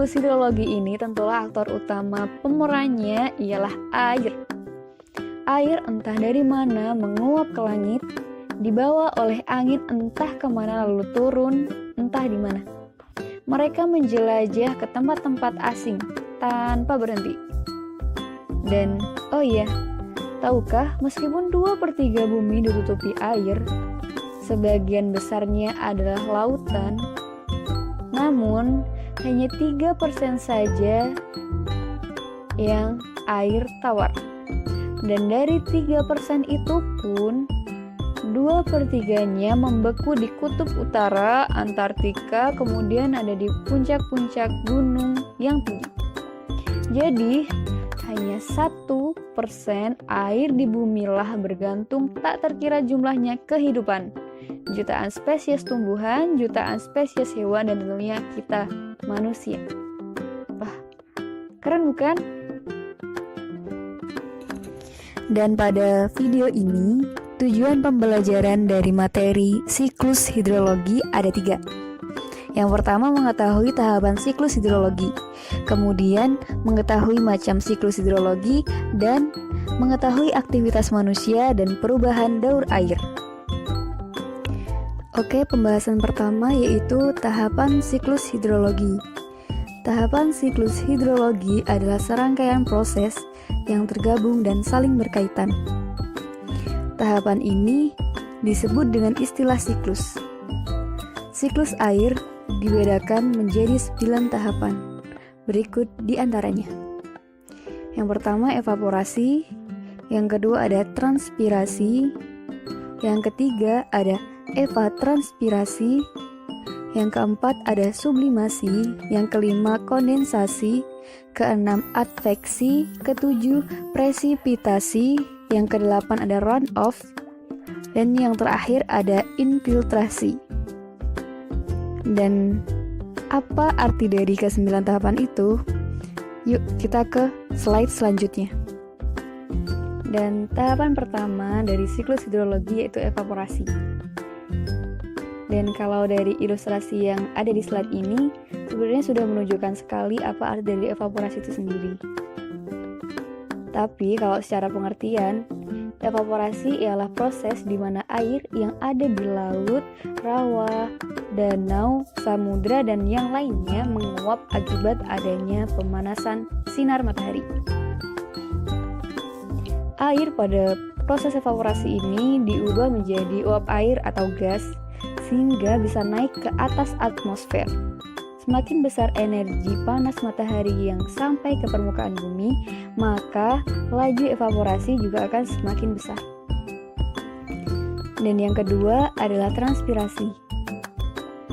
Hidrologi ini tentulah aktor utama pemerannya ialah air. Air entah dari mana menguap ke langit, dibawa oleh angin entah kemana lalu turun, entah di mana. Mereka menjelajah ke tempat-tempat asing tanpa berhenti. Dan, oh iya, tahukah meskipun 2/3 bumi ditutupi air, sebagian besarnya adalah lautan, namun hanya 3% saja yang air tawar. Dan dari 3% itu pun 2/3-nya membeku di kutub utara, Antartika, kemudian ada di puncak-puncak gunung yang tinggi. Jadi, hanya 1% air di bumi lah bergantung tak terkira jumlahnya kehidupan. Jutaan spesies tumbuhan, jutaan spesies hewan, dan tentunya kita, manusia. Wah, keren bukan? Dan pada video ini, tujuan pembelajaran dari materi siklus hidrologi ada 3. Yang pertama, mengetahui tahapan siklus hidrologi, kemudian mengetahui macam siklus hidrologi, dan mengetahui aktivitas manusia dan perubahan daur air. Oke, pembahasan pertama yaitu tahapan siklus hidrologi. Tahapan siklus hidrologi adalah serangkaian proses yang tergabung dan saling berkaitan. Tahapan ini disebut dengan istilah siklus. Siklus air dibedakan menjadi 9 tahapan. Berikut di antaranya. Yang pertama, evaporasi. Yang kedua ada transpirasi. Yang ketiga ada evapotranspirasi. Yang keempat ada sublimasi. Yang kelima kondensasi. Keenam adveksi. Ketujuh presipitasi. Yang kedelapan ada runoff. Dan yang terakhir ada infiltrasi. Dan apa arti dari ke-9 tahapan itu? Yuk kita ke slide selanjutnya. Dan tahapan pertama dari siklus hidrologi yaitu evaporasi. Dan kalau dari ilustrasi yang ada di slide ini, sebenarnya sudah menunjukkan sekali apa arti dari evaporasi itu sendiri. Tapi kalau secara pengertian, evaporasi ialah proses di mana air yang ada di laut, rawa, danau, samudra, dan yang lainnya menguap akibat adanya pemanasan sinar matahari. Air pada proses evaporasi ini diubah menjadi uap air atau gas sehingga bisa naik ke atas atmosfer. Semakin besar energi panas matahari yang sampai ke permukaan bumi, maka laju evaporasi juga akan semakin besar. Dan yang kedua adalah transpirasi.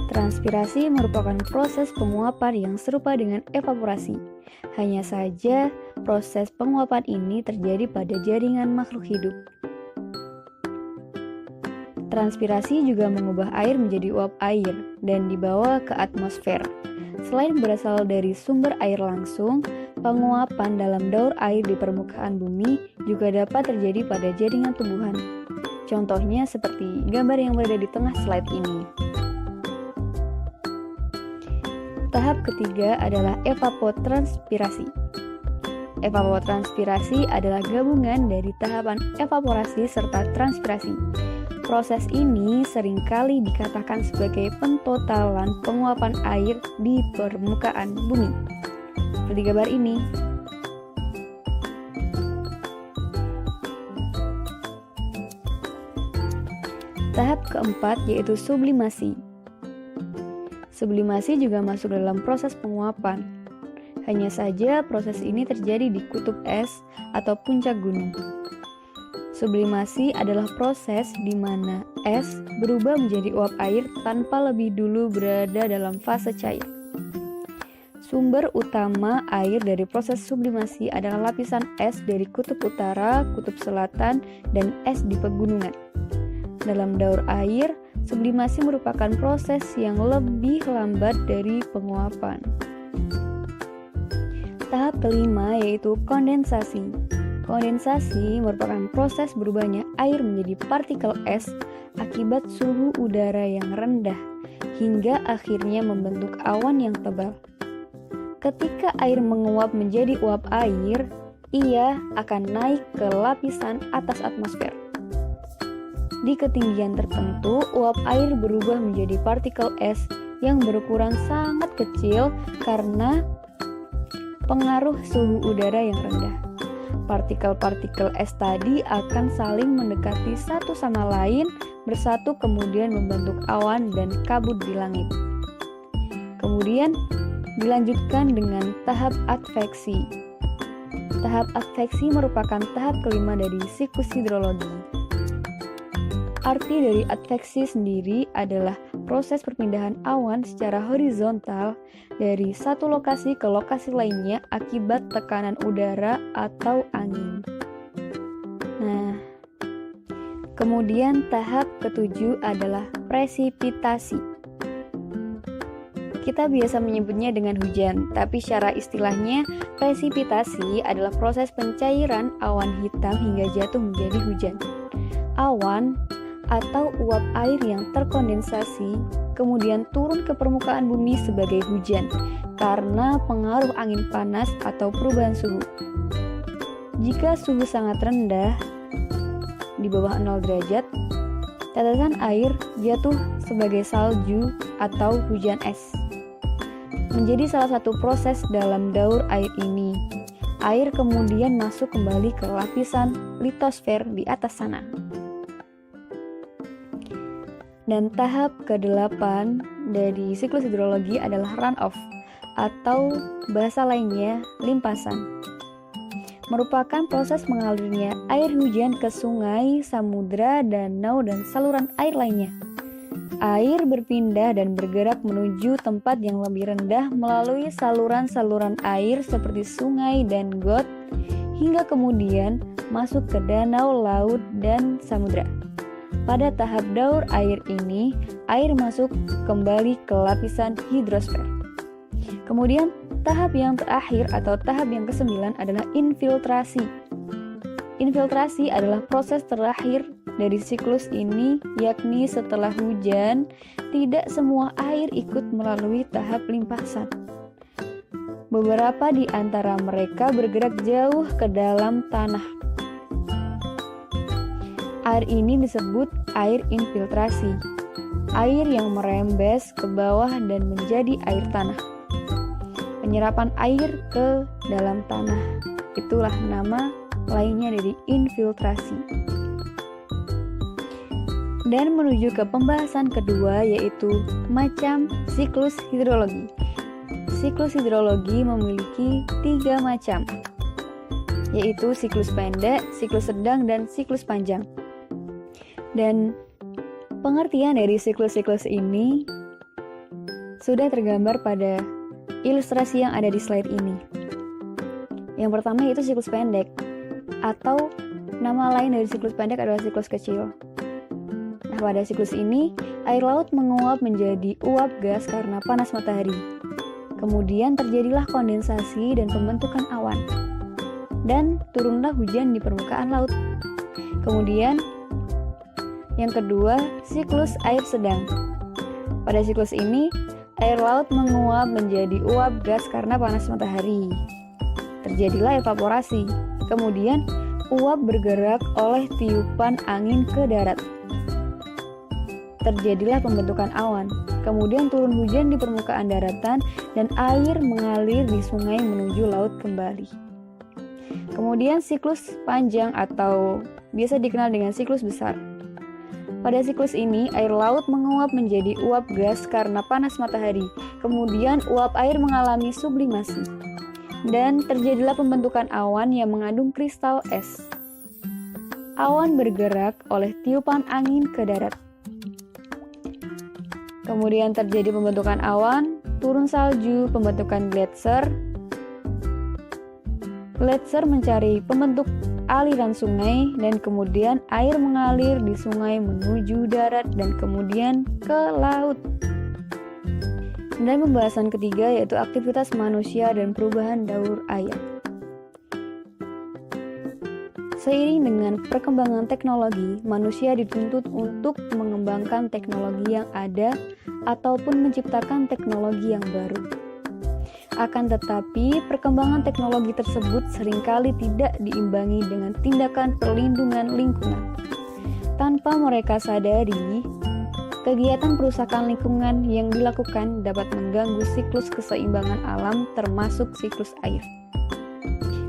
Transpirasi merupakan proses penguapan yang serupa dengan evaporasi. Hanya saja, proses penguapan ini terjadi pada jaringan makhluk hidup. Transpirasi juga mengubah air menjadi uap air dan dibawa ke atmosfer. Selain berasal dari sumber air langsung, penguapan dalam daur air di permukaan bumi juga dapat terjadi pada jaringan tumbuhan. Contohnya seperti gambar yang berada di tengah slide ini. Tahap ketiga adalah evapotranspirasi. Evapotranspirasi adalah gabungan dari tahapan evaporasi serta transpirasi. Proses ini seringkali dikatakan sebagai pentotalan penguapan air di permukaan bumi. Seperti gambar ini. Tahap keempat yaitu sublimasi. Sublimasi juga masuk dalam proses penguapan. Hanya saja proses ini terjadi di kutub es atau puncak gunung. Sublimasi adalah proses di mana es berubah menjadi uap air tanpa lebih dulu berada dalam fase cair. Sumber utama air dari proses sublimasi adalah lapisan es dari kutub utara, kutub selatan, dan es di pegunungan. Dalam daur air, sublimasi merupakan proses yang lebih lambat dari penguapan. Tahap kelima yaitu kondensasi. Kondensasi merupakan proses berubahnya air menjadi partikel es akibat suhu udara yang rendah hingga akhirnya membentuk awan yang tebal. Ketika air menguap menjadi uap air, ia akan naik ke lapisan atas atmosfer. Di ketinggian tertentu, uap air berubah menjadi partikel es yang berukuran sangat kecil karena pengaruh suhu udara yang rendah. Partikel-partikel es tadi akan saling mendekati satu sama lain, bersatu kemudian membentuk awan dan kabut di langit. Kemudian dilanjutkan dengan tahap adveksi. Tahap adveksi merupakan tahap kelima dari siklus hidrologi. Arti dari adveksi sendiri adalah proses perpindahan awan secara horizontal dari satu lokasi ke lokasi lainnya akibat tekanan udara atau angin. Nah, kemudian tahap ketujuh adalah presipitasi. Kita biasa menyebutnya dengan hujan, tapi secara istilahnya presipitasi adalah proses pencairan awan hitam hingga jatuh menjadi hujan. Awan atau uap air yang terkondensasi kemudian turun ke permukaan bumi sebagai hujan karena pengaruh angin panas atau perubahan suhu. Jika suhu sangat rendah, di bawah 0 derajat, tetesan air jatuh sebagai salju atau hujan es. Menjadi salah satu proses dalam daur air ini. Air kemudian masuk kembali ke lapisan litosfer di atas sana. Dan tahap ke-8 dari siklus hidrologi adalah runoff atau bahasa lainnya limpasan. Merupakan proses mengalirnya air hujan ke sungai, samudra, danau, dan saluran air lainnya. Air berpindah dan bergerak menuju tempat yang lebih rendah melalui saluran-saluran air seperti sungai dan got, hingga kemudian masuk ke danau, laut, dan samudra. Pada tahap daur air ini, air masuk kembali ke lapisan hidrosfer. Kemudian, tahap yang terakhir atau tahap yang ke-9 adalah infiltrasi. Infiltrasi adalah proses terakhir dari siklus ini, yakni setelah hujan, tidak semua air ikut melalui tahap limpasan. Beberapa di antara mereka bergerak jauh ke dalam tanah. Air ini disebut air infiltrasi, air yang merembes ke bawah dan menjadi air tanah. Penyerapan air ke dalam tanah, itulah nama lainnya dari infiltrasi. Dan menuju ke pembahasan kedua, yaitu macam siklus hidrologi. Siklus hidrologi memiliki 3 macam, yaitu siklus pendek, siklus sedang, dan siklus panjang. Dan pengertian dari siklus-siklus ini sudah tergambar pada ilustrasi yang ada di slide ini. Yang pertama yaitu siklus pendek, atau nama lain dari siklus pendek adalah siklus kecil. Nah, pada siklus ini, air laut menguap menjadi uap gas karena panas matahari. Kemudian terjadilah kondensasi dan pembentukan awan. Dan turunlah hujan di permukaan laut. Kemudian yang kedua, siklus air sedang. Pada siklus ini, air laut menguap menjadi uap gas karena panas matahari. Terjadilah evaporasi. Kemudian, uap bergerak oleh tiupan angin ke darat. Terjadilah pembentukan awan. Kemudian turun hujan di permukaan daratan dan air mengalir di sungai menuju laut kembali. Kemudian siklus panjang atau biasa dikenal dengan siklus besar. Pada siklus ini, air laut menguap menjadi uap gas karena panas matahari. Kemudian, uap air mengalami sublimasi. Dan terjadilah pembentukan awan yang mengandung kristal es. Awan bergerak oleh tiupan angin ke darat. Kemudian terjadi pembentukan awan, turun salju, pembentukan gletser. Gletser mencari pembentuk aliran sungai dan kemudian air mengalir di sungai menuju darat dan kemudian ke laut. Dan pembahasan ketiga yaitu aktivitas manusia dan perubahan daur air. Seiring dengan perkembangan teknologi, manusia dituntut untuk mengembangkan teknologi yang ada ataupun menciptakan teknologi yang baru. Akan tetapi, perkembangan teknologi tersebut seringkali tidak diimbangi dengan tindakan perlindungan lingkungan. Tanpa mereka sadari, kegiatan perusakan lingkungan yang dilakukan dapat mengganggu siklus keseimbangan alam termasuk siklus air.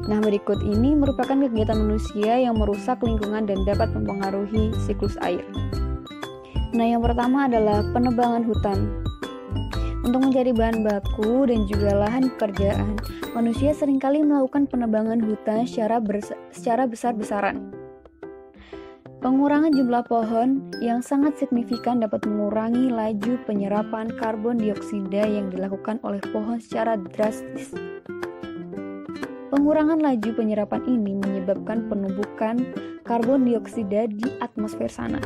Nah, berikut ini merupakan kegiatan manusia yang merusak lingkungan dan dapat mempengaruhi siklus air. Nah, yang pertama adalah penebangan hutan. Untuk mencari bahan baku dan juga lahan pekerjaan, manusia seringkali melakukan penebangan hutan secara besar-besaran. Pengurangan jumlah pohon yang sangat signifikan dapat mengurangi laju penyerapan karbon dioksida yang dilakukan oleh pohon secara drastis. Pengurangan laju penyerapan ini menyebabkan penumpukan karbon dioksida di atmosfer sana.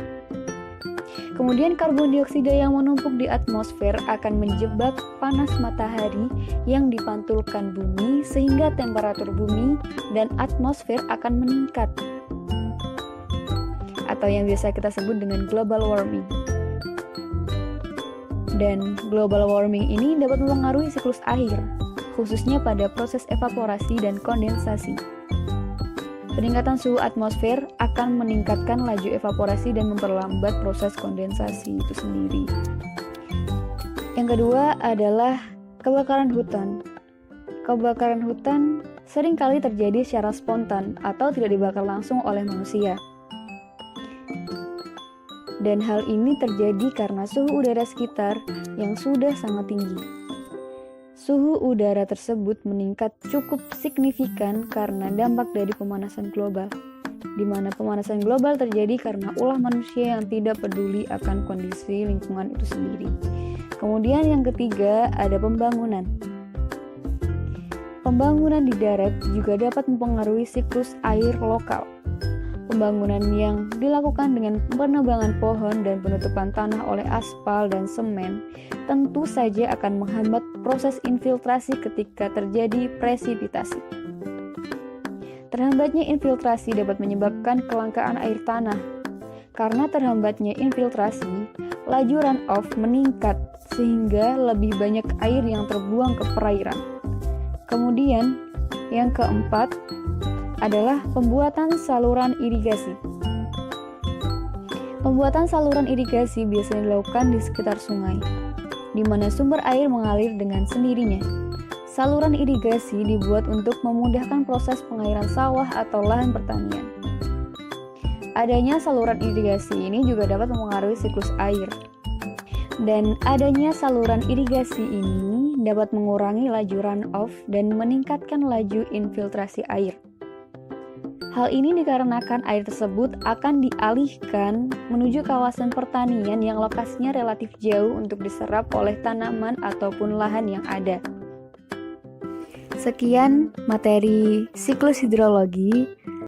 Kemudian karbon dioksida yang menumpuk di atmosfer akan menjebak panas matahari yang dipantulkan bumi sehingga temperatur bumi dan atmosfer akan meningkat, atau yang biasa kita sebut dengan global warming. Dan global warming ini dapat mempengaruhi siklus air, khususnya pada proses evaporasi dan kondensasi. Peningkatan suhu atmosfer akan meningkatkan laju evaporasi dan memperlambat proses kondensasi itu sendiri. Yang kedua adalah kebakaran hutan. Kebakaran hutan seringkali terjadi secara spontan atau tidak dibakar langsung oleh manusia. Dan hal ini terjadi karena suhu udara sekitar yang sudah sangat tinggi. Suhu udara tersebut meningkat cukup signifikan karena dampak dari pemanasan global, di mana pemanasan global terjadi karena ulah manusia yang tidak peduli akan kondisi lingkungan itu sendiri. Kemudian yang ketiga ada pembangunan. Pembangunan di darat juga dapat mempengaruhi siklus air lokal. Pembangunan yang dilakukan dengan penebangan pohon dan penutupan tanah oleh aspal dan semen tentu saja akan menghambat proses infiltrasi ketika terjadi presipitasi. Terhambatnya infiltrasi dapat menyebabkan kelangkaan air tanah. Karena terhambatnya infiltrasi, laju runoff meningkat sehingga lebih banyak air yang terbuang ke perairan. Kemudian, yang keempat adalah pembuatan saluran irigasi. Pembuatan saluran irigasi biasanya dilakukan di sekitar sungai, di mana sumber air mengalir dengan sendirinya. Saluran irigasi dibuat untuk memudahkan proses pengairan sawah atau lahan pertanian. Adanya saluran irigasi ini juga dapat mempengaruhi siklus air. Dan adanya saluran irigasi ini dapat mengurangi laju runoff dan meningkatkan laju infiltrasi air. Hal ini dikarenakan air tersebut akan dialihkan menuju kawasan pertanian yang lokasinya relatif jauh untuk diserap oleh tanaman ataupun lahan yang ada. Sekian materi siklus hidrologi.